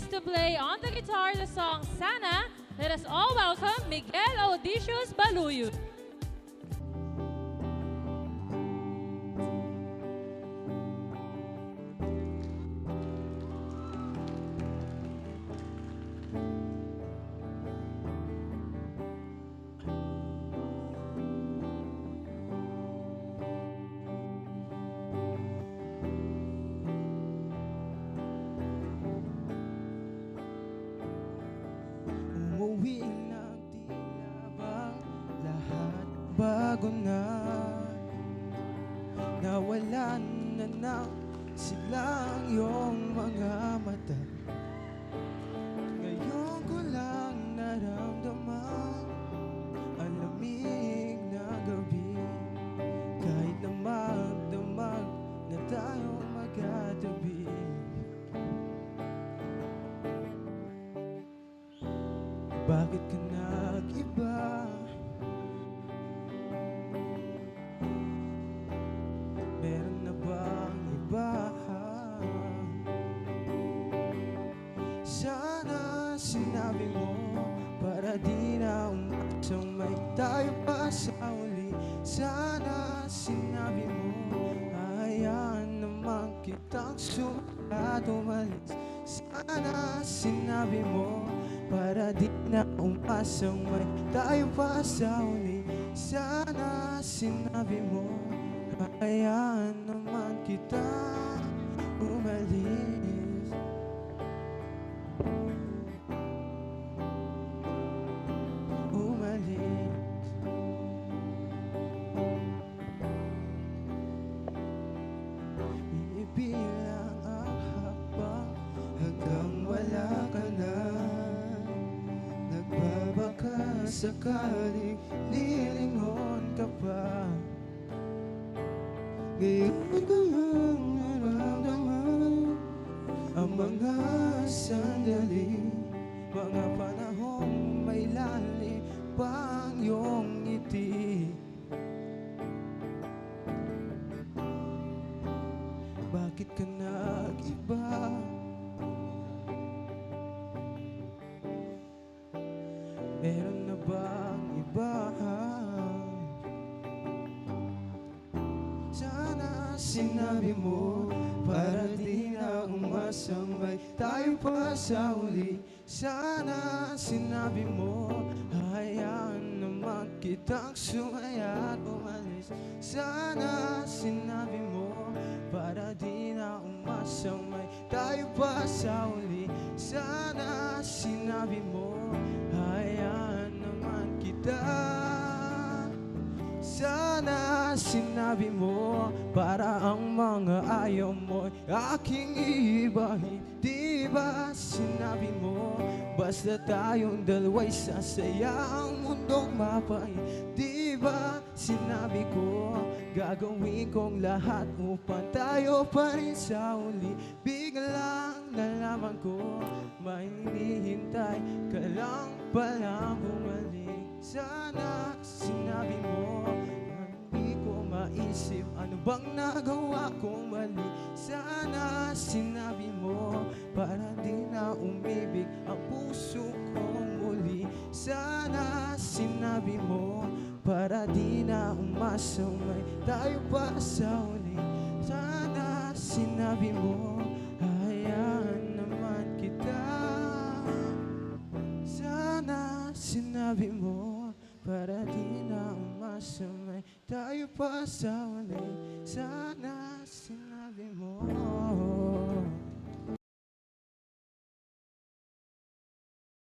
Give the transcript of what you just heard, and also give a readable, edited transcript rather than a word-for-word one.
pleased to play on the guitar the song Sana. Let us all welcome Miguel Audicios Baluyo. Umuwi ng tila bang lahat bago na. Nawalan na ng silang iyong mga mata. Ngayon ko lang naramdaman ang lamig na gabi. Kahit na magdamag na tayong magkatabi. Bakit ka nag-iba? Meron na bang iba? Sana sinabi mo para di na umatang may tayo pa sa uli. Sana sinabi mo hayaan naman kitang sulat umalis. Sana sinabi mo para di na umasang may tayo pa sa uli. Sana sinabi mo hayaan naman kita umalis. Umalis. Inibilang ang habang hanggang wala ka na. Nagbabaka sakaling lilingon ka pa. Ngayon ko lang nararamdaman ang mga sandali, mga panahong may lalim pang iyong ngiti. Bakit ka nag-iba? Meron na bang iba? Sana sinabi mo para di na umasang may tayo pa sa uli. Sana sinabi mo hayaan naman kitang sumaya at umalis. Sana sinabi mo para di na umasang may tayo pa sa uli. Sana sinabi mo hayaan naman kita. Sana sinabi mo para ang mga ayaw mo'y aking iibahin. Di ba sinabi mo basta tayong dalawa'y sasaya ang mundong mapait. Di ba sinabi ko gagawin kong lahat upang tayo pa rin sa uli. Biglang nalaman ko may hinihintay ka lang palang bumalik. Sana sinabi mo hindi ko maisip ano bang nagawa kong mali. Sana sinabi mo para di na umibig ang puso kong muli. Sana sinabi mo para di na umasang may tayo pa sa uli. Sana sinabi mo hayaan naman kita. Sana sinabi mo para di na umasang may tayo pa sa uli. Sana